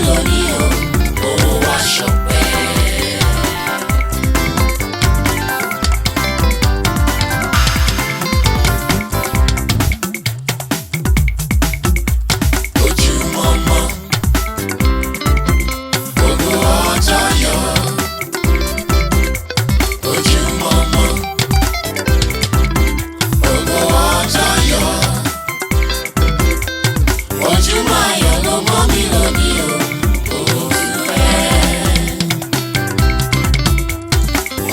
lónìí o, ó wá ṣọpẹ́. Ojúmọmọ, gbogbo ọjọ́ yọ. Ojúmọmọ, gbogbo ọjọ́ yọ. Ojúmọ́ ayọ̀ ló mọ́ mi lónìí o, ó dúpẹ́.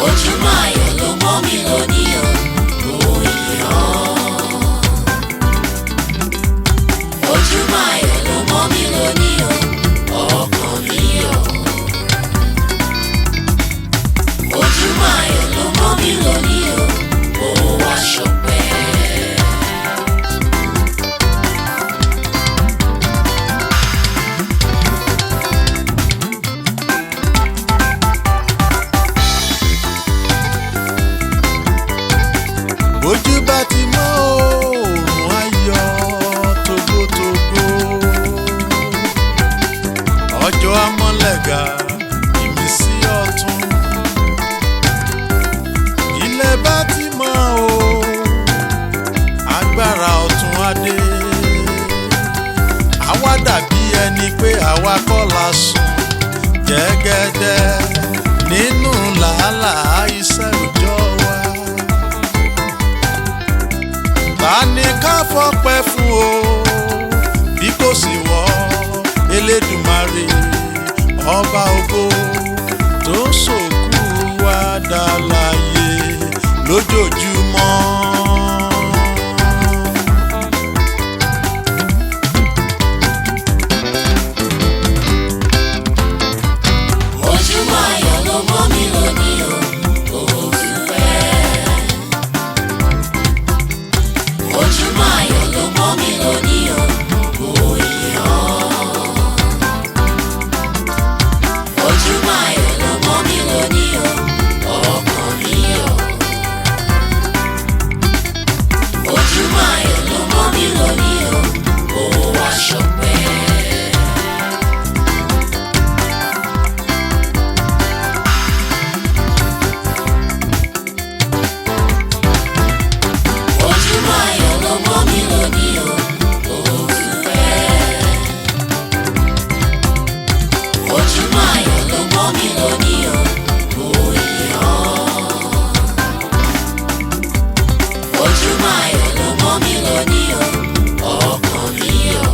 Ojúmọ́ ayọ̀ ló mọ́ mi lónìí o, ó yọ̀. Ojúmọ́ ayọ̀ ló mọ́ mi lónìí o, ọkàn mi yọ̀. Ojúmọ́ ayọ̀ ló mọ́ mi lónìí o, ó wá ṣọpẹ́. Bójú bá ti mọ́ oòrùn ayọ̀ tógótógó, ọjọ́ amọ́lẹ̀gà ìmísí ọ̀tun. Ilẹ̀ bá ti mọ́ o, agbára ọ̀tun adé. Àwa dàbí ẹni pé àwa kọ́ la sùn jẹ́gẹ́dẹ́ nínú làálàá iṣẹ́ òòjọ́ wa. Ta ni ká fọpẹ́ fún o bí kò sí wọ́ Elédùmarè ọba ògo tó sòkú wa dá láyé lójoojúmọ́. Ojúmọ́ ayọ̀ ló mọ́ mi lónìí o, ó dúpẹ́. Ojúmọ́ ayọ̀ ló mọ́ mi lónìí o, ó yọ̀. Ojúmọ́ ayọ̀ ló mọ́ mi lónìí o, ọkàn mi yọ̀. Ojúmọ́ ayọ̀ ló mọ́ mi lónìí o, ó wá ṣọpẹ́. Ojúmọ́ ayọ̀ ló mọ́ mi lónìí o, ó dúpẹ́. Ojúmọ́ ayọ̀ ló mọ́ mi lónìí o, ó yọ̀. Ojúmọ́ ayọ̀ ló mọ́ mi lónìí o, ọkàn mi yọ̀.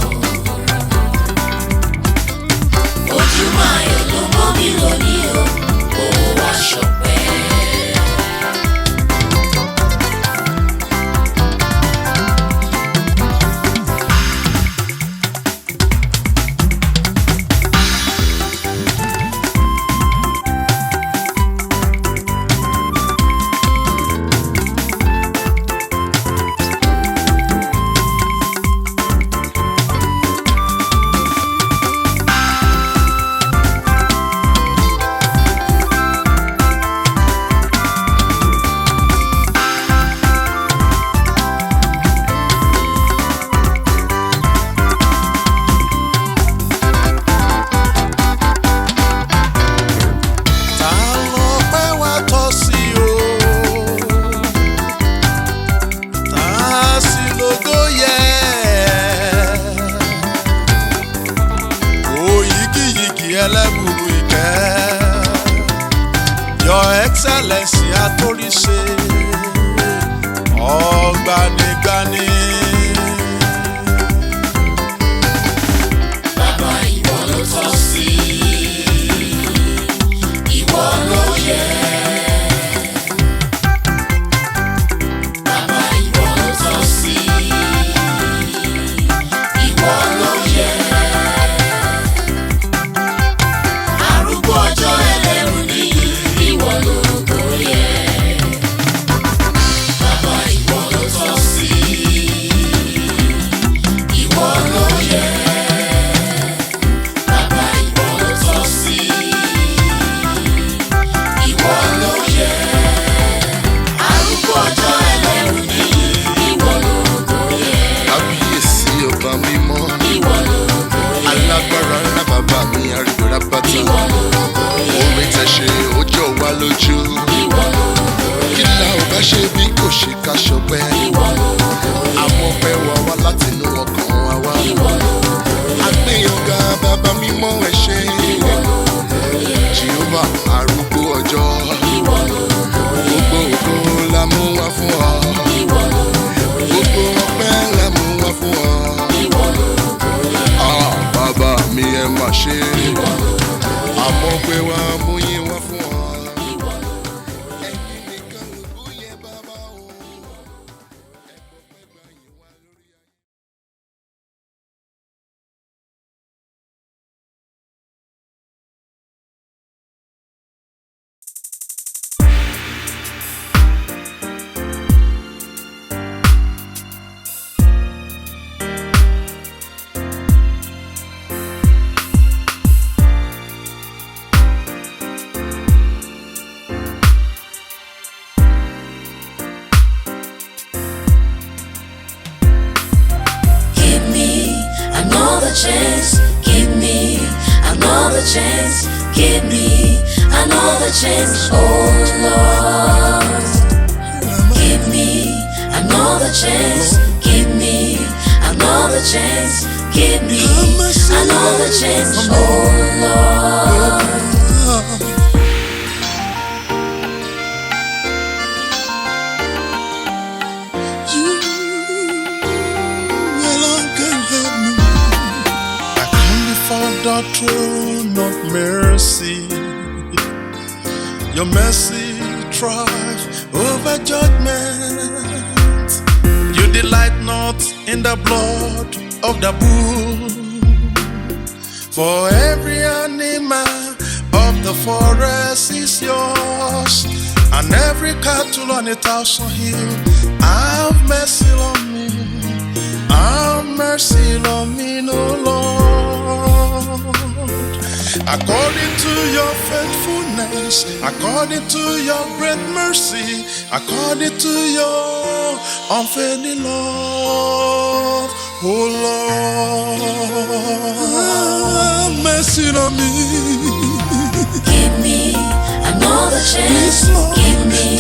Ojúmọ́ ayọ̀ ló mọ́ mi lónìí o, ó wá ṣọpẹ́. Ta lọpẹ́ wa tọ́ sí o, ta sì lógo yẹ. Òyìgìyìgì ẹlẹ́bùrú ìkẹ́, Your Excellency atóríṣe ọ̀gbanigbani. Bàbá ìwọ ló tọ́ sí, ìwọ ló yẹ. Bàbá ìwọ ló tọ́ sí, ìwọ ló yẹ. Arúgbó ọjọ́ ẹlẹ́rù nìyí, ìwọ lógo yẹ. Bàbá ìwọ ló tọ́ sí. Bàbá mímọ́ ẹ ṣé. Jèhófà arúgbó ọjọ́. Gbogbo ògo la mú wá fún ọ. Gbogbo ọpẹ́ la mú wá fún ọ. Bàbá mi ẹ mà ṣe. Àmọ́ pé wá mú yín wá fún ọ. Ẹ̀yin nìkan ló yẹ bàbá o. Chance, give me another chance, give me another chance, oh Lord. Give me another chance, give me another chance, give me another chance, oh Lord. The throne of mercy, your mercy triumphs over judgment. You delight not in the blood of the bull, for every animal of the forest is yours, and every cattle on 1,000 hills. Have mercy on me, have mercy on me, no Lord. According to your faithfulness, according to your great mercy, according to your unfailing love, oh Lord, have mercy on me. Give me another chance, give me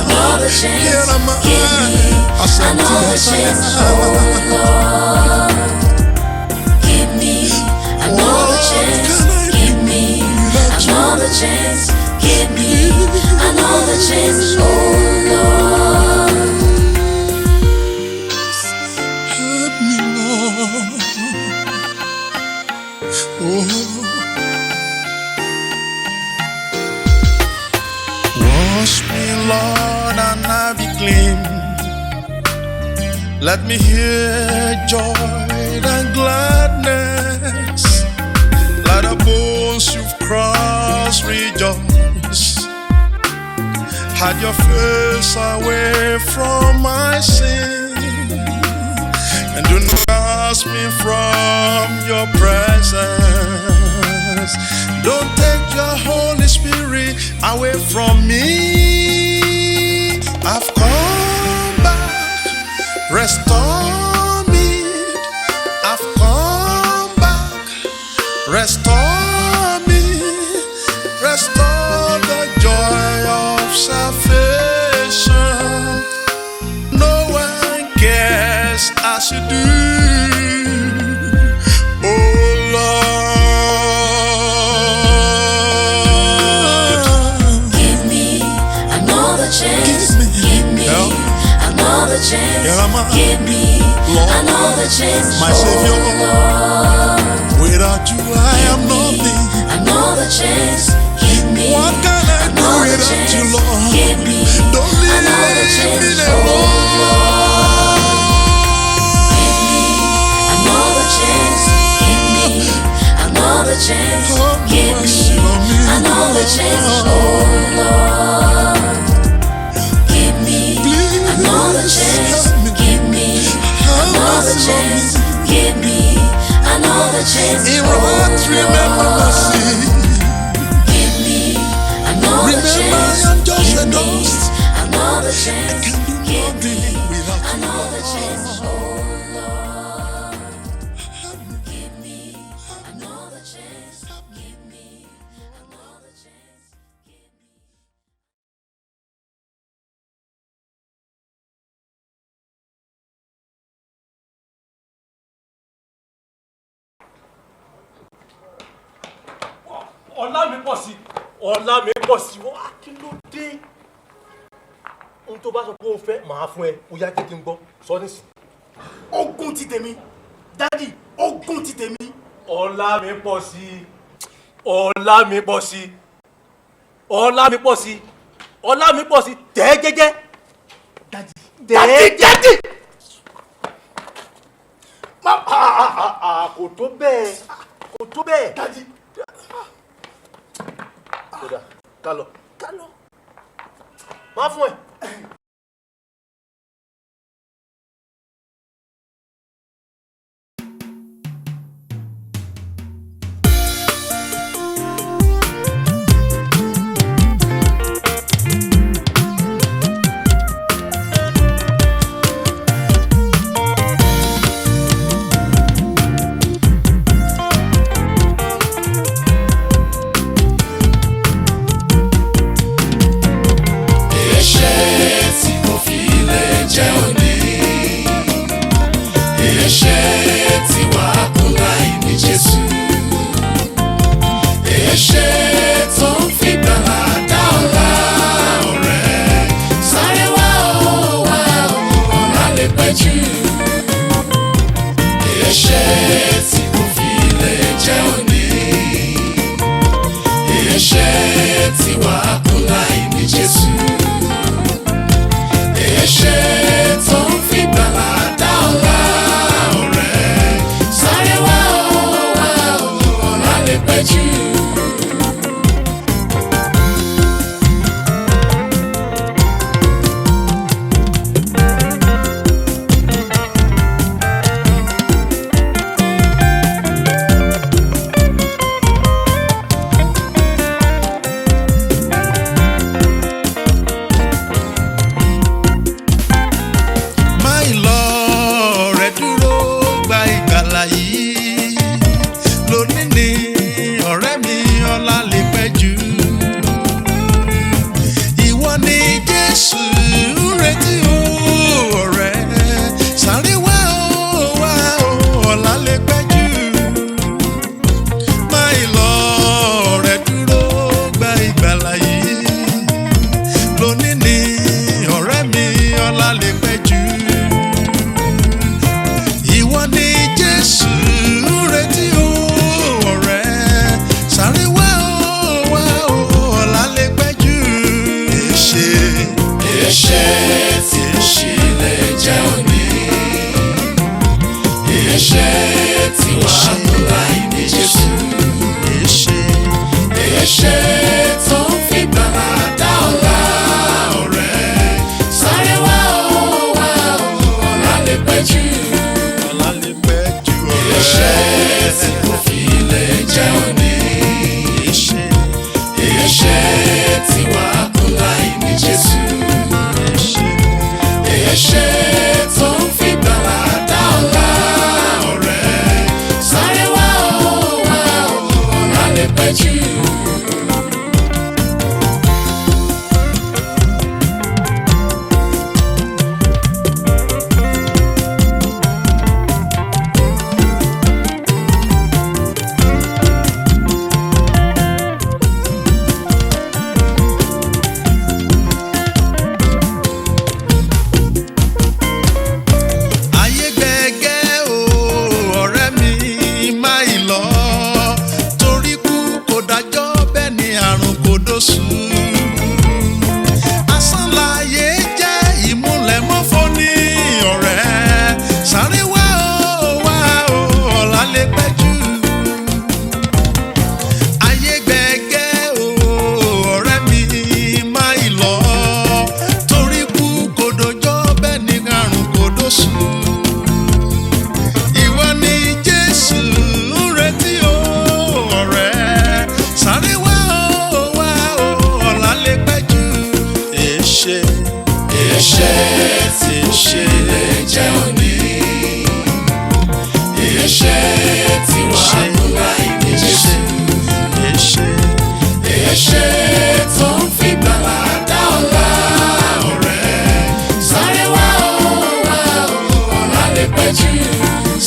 another chance, give me another chance, oh Lord. Give me another chance, give me another chance, give me another chance, oh Lord. Help me, Lord. Wash me, Lord, and I'll be clean. Let me hear joy and gladness. Let the bones you've crossed rejoice. Hide your face away from my sin, and do not cast me from your presence. Don't take your Holy Spirit away from me. I've come back, restore me. I've come back, restore me. Restore the joy of salvation. No one cares as you do. Give me another chance, my Savior. Lord. Without you, I am nothing. Another chance, give me. What can I do without you, Lord? Give me don't leave another chance, me oh alone. Lord. Give me another chance, give me another chance, give me another chance, oh Lord. Give me another chance. Another chance, give me another chance, oh Remember mercy. Give me another chance, I'm just give a me dust. another chance, I can do give me nothing without you, another chance, Lord. oh Lord. Give me another chance, give me another chance, give me. ọlá mi pọ̀ sí wá kí ló dé ohun tó bá sọ pé o fẹ́ màá fún ẹ ó yá jẹ́ kí n gbọ́ sọ nísìn. ogun ti tèmi dádì ogun ti tèmi. ọlá mi pọ̀ sí tẹ́ jẹ́jẹ́ dádì. kò tó bẹ́ẹ̀ dádì. kódà kálọ máa fún ẹ.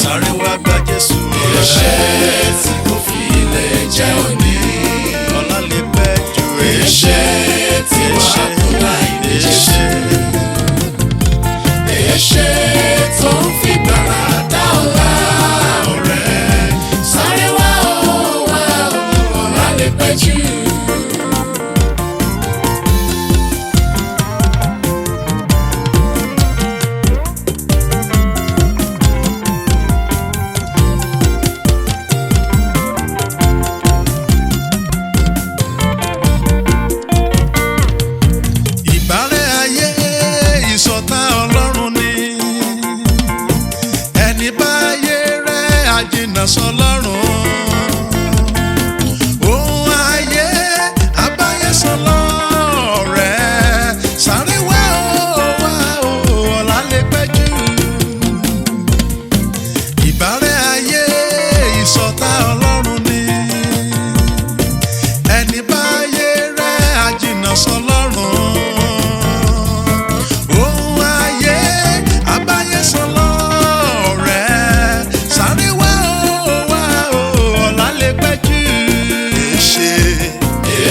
Sáré wá gba Jésù. Ẹ̀ṣẹ̀ tí kò fi lè jẹ́ òní.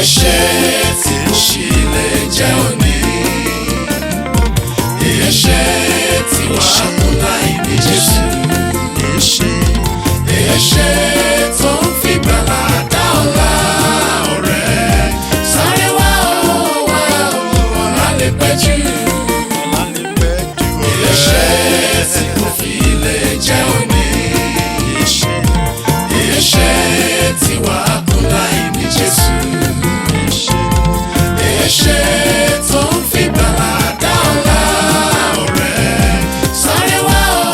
ṣé tí mo fi lè jẹ́ òní. Èé ṣé tí wàá kú láì ní Jésù. Èé ṣé tó ń fi gbàlà dá ọ̀la ọ̀rẹ́. Sáré wá o wá o, ọ̀la lè pẹ́ jù. Èé ṣé tí mo fi lè jẹ́ òní. Èé ṣé tí wàá kú láì ní Jésù. Èé ṣé tó ń fi gbàlà dá ọ̀la ọ̀rẹ́. Sáré wá o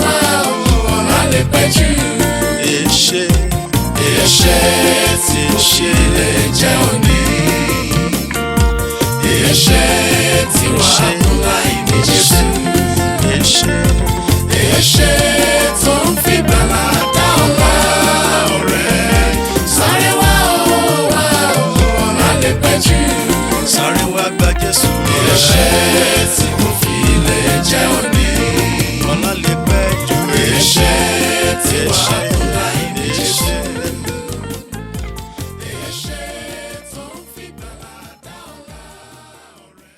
wá o, ọ̀la lè pẹ́ jù. Èé ṣé tí mo fi lè jẹ́ òní. Èé ṣé tí wàá kú láì ní Jésù. Èé ṣé tó ń fi gbàlà dá ọ̀la ọ̀rẹ́. Sáré wá o wá o, ọ̀la lè pẹ́ jù. Sáré wá gba Jésù. Èé ṣé tí mo fi lè jẹ́ òní. Ọ̀la lè pẹ́ jù. Èé ṣé tí wàá kú láì ní Jésù. Èé ṣé tó ń fi gbàlà dá ọ̀la ọ̀rẹ́.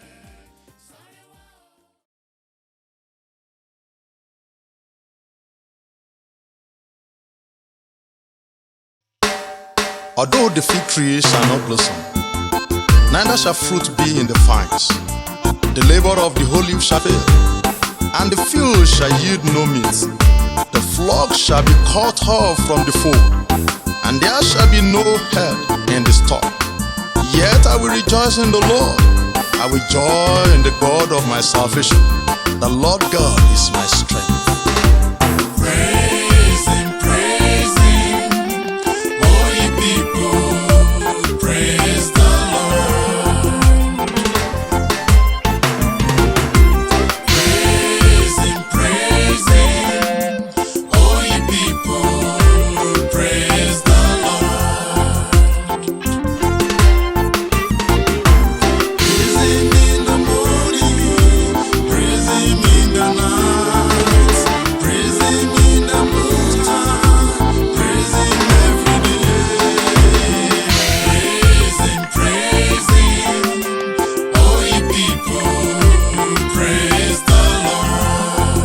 Although the fig tree shall not blossom, neither shall fruit be in the vines. The labor of the olive shall fail, and the field shall yield no meat. The flock shall be cut off from the fold, and there shall be no herd in the stock. Yet I will rejoice in the Lord. I will joy in the God of my salvation. The Lord God is my strength. Praise Him, all ye people, praise the Lord. Praise Him, all ye people, praise the Lord. Praise Him in the morning, praise Him in the night, praise Him in the noontime, praise Him every day. Praise Him, all ye people, praise the Lord.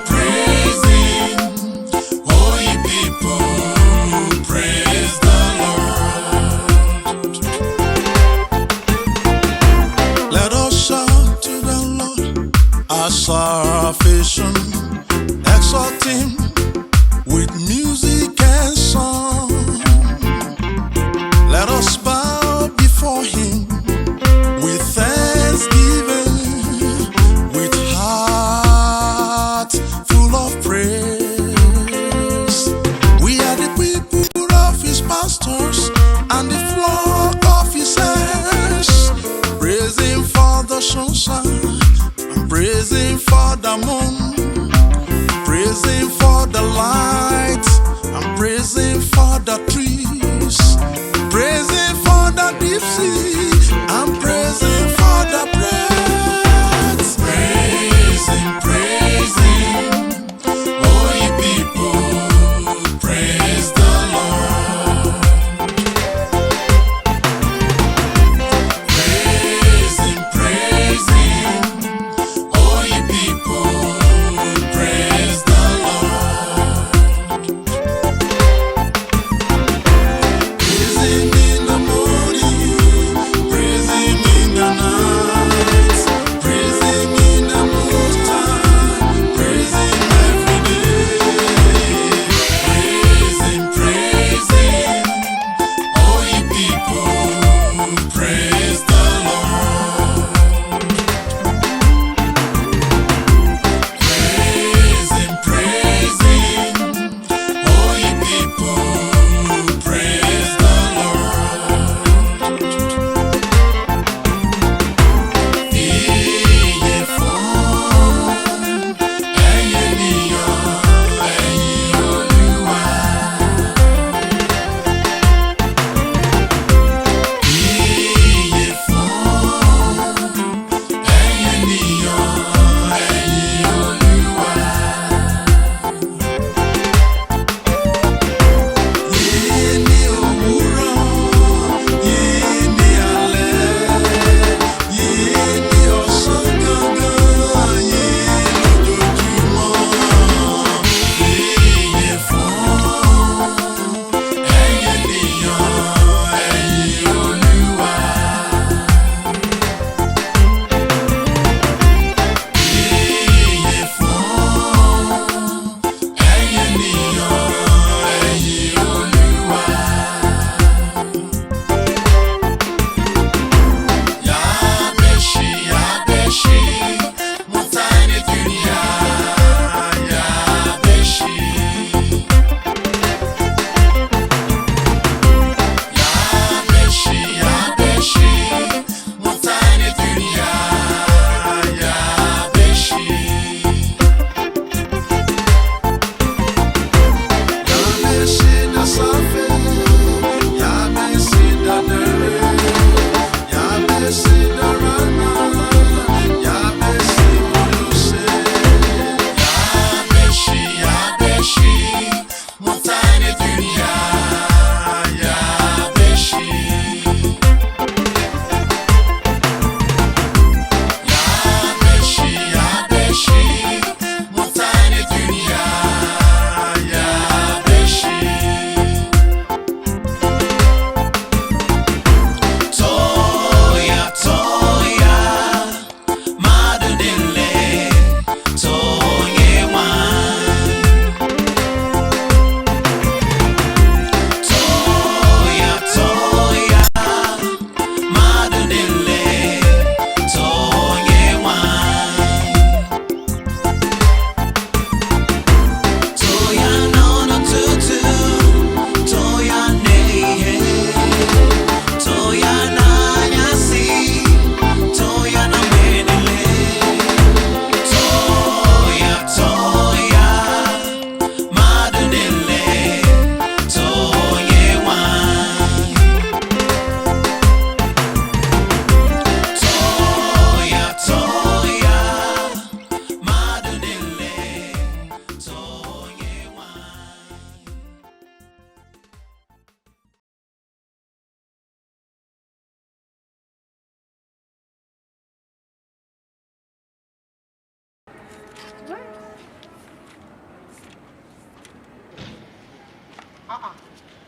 Praise Him, all ye people, praise the Lord. Let us shout to the Lord our salvation, exalt Him with music and song. Let us bow before Him with thanksgiving, with heart full of praise. We are the people of His pastors and the flock of His hands. Praise Him for the sunshine, and praise Him for the moon. Praise Him for the light, and praise Him for the trees. Praise Him for the deep sea, and praise Him for the breath. Praise Him, all ye people, praise the Lord. Praise Him, all ye people, praise the Lord. Praise Him in the morning,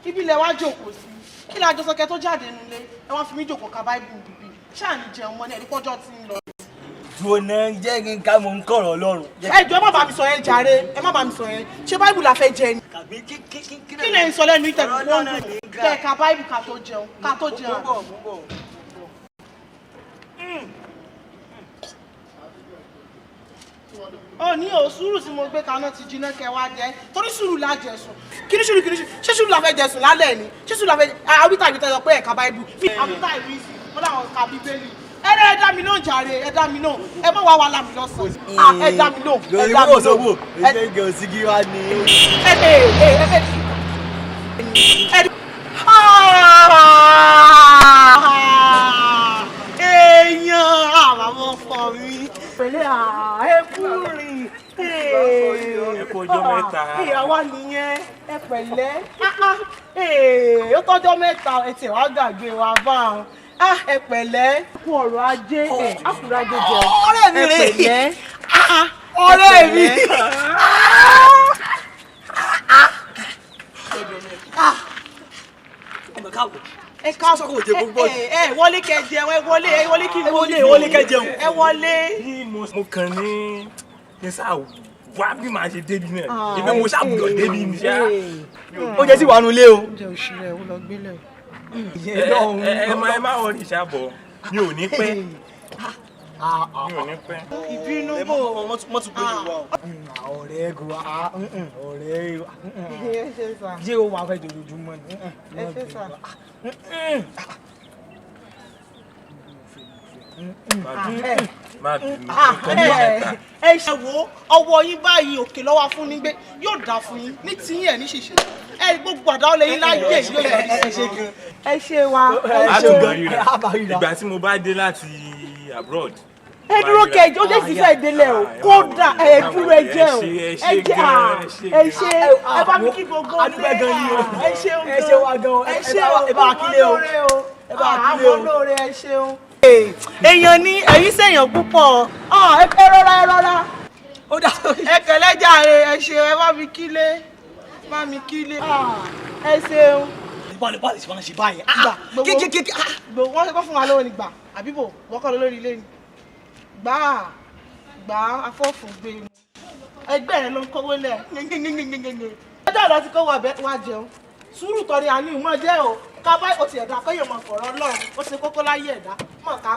ibi ilẹ̀ wá jókòó sí kí la jọ sọkẹ́ tó jáde nílé ẹ wá fi mí jókòó ka báìbù bíbí ṣáà ní jẹun mọ́ ní ẹ̀rí pọ́jọ́ tí ń lọ. Jọ̀nà jẹ́ kí n ká mọ̀ ń kọ̀rọ̀ Ọlọ́run. Ẹ jọ̀ọ́ ẹ má bá mi sọ yẹn jàre ẹ má bá mi sọ yẹn ṣé báìbù la fẹ́ jẹ ni. Kí lè ń sọ lẹ́nu ìtẹ̀kùn wọn dùn kẹ́ ka báìbù ká tó jẹun ká tó jẹun. Ó ní o sùúrù tí mo gbé kaná ti jiná kẹ́ wá jẹ torí sùúrù la jẹ sùn kí ni sùúrù ṣé sùúrù la fẹ́ jẹ sùn lálẹ́ ni ṣé sùúrù la fẹ́ àwítà ìbí tẹ́lẹ̀ pé ẹ̀ka báìbù àwítà ìbí sí wọ́n láwọn ka bíbélì ẹ dá mi náà jàre ẹ dá mi náà ẹ má wá wa lámì lọ́sàn-án ẹ dá mi náà ẹ dá mi náà ẹ gẹ̀ òsì kí wá ní. Èèyàn àwọn ọkọ mi pẹ̀lẹ́ ẹkùnrin ẹkọ ọjọ́ mẹ́ta ìyàwó nìyẹn ẹ pẹ̀lẹ́ ó tọ́jọ́ mẹ́ta ẹ tiẹ̀ wá gbàgbé wa báwọn ẹ pẹ̀lẹ́ kú ọ̀rọ̀ ajé àkùrọ̀ ajé jẹun ọ̀rẹ́ mi rè ẹ pẹ̀lẹ́ ọ̀rẹ́ mi. ẹ káàbọ̀ ẹ wọlé kẹ́ jẹun ẹ wọlé kí n wọlé kẹ́ jẹun. ẹ wọlé. mo kàn ní sáà wá bí màá ṣe débi náà ibi mo ṣàbùdọ̀ débi ní ṣá. Ó jẹ́ sí wàánu ilé o. oúnjẹ òṣìrẹ ò lọ gbélé. ẹ má wọrí ìṣàbọ̀ mi ò ní pẹ́ mi ò ní pẹ́. ìbínú bò mọ́tò gbé ìwà o. Ọ̀rẹ́ ẹ̀gùn ọ̀rẹ́ jẹ́ o wà fẹ́ jòjòjúmọ́ ni. ẹ ṣe sà. má bínú ẹ ṣe wo ọwọ́ yín báyìí òkè lọ́wọ́ fún ní gbé yóò dà fún yín ní tiyín ẹ̀ ní ṣìṣe ẹ gbogbo àdáwọ́ lẹ́yìn láyé yóò yọrí sí ẹ ṣe wa ẹ ṣe wa. ìgbà tí mo bá dé láti abroad. ẹ dúró kejì ó lè sì fẹ́ délẹ̀ o kódà ẹ dúró ẹ jẹ́ o ẹ ṣe ẹ bá mi kí gbogbo ọdún ẹ ṣeun gan ẹ ṣe wa gan ẹ ṣeun ẹ bá kílé o ẹ bá kílé o àwọn olóore ẹ ṣeun. èèyàn ní ẹ̀yin sèèyàn púpọ̀ ẹ rọra ẹ kẹlẹ́ jàre ẹ ṣeun ẹ bá mi kílé ẹ ṣeun. Bọ́ọ̀lù ṣe máa ń ṣe báyìí. Gbogbo wọ́n ṣe kọ́ fún wa lówó ni gbà àbíbò wọ́n kọ́ lórí ilé ni gbà afọ́fún gbé mu ẹgbẹ́ rẹ ló ń kówó lẹ̀ ọjọ́ ìlọ ti kó wá jẹun sùúrù tọrí àní ìmọ̀ jẹ́ o ká bá o ti ẹ̀dá kọ́yọ̀ mọ̀ fọ̀rọ̀ Ọlọ́run ó ṣe kókó láyé ẹ̀dá mọ̀ ká.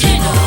mighty God.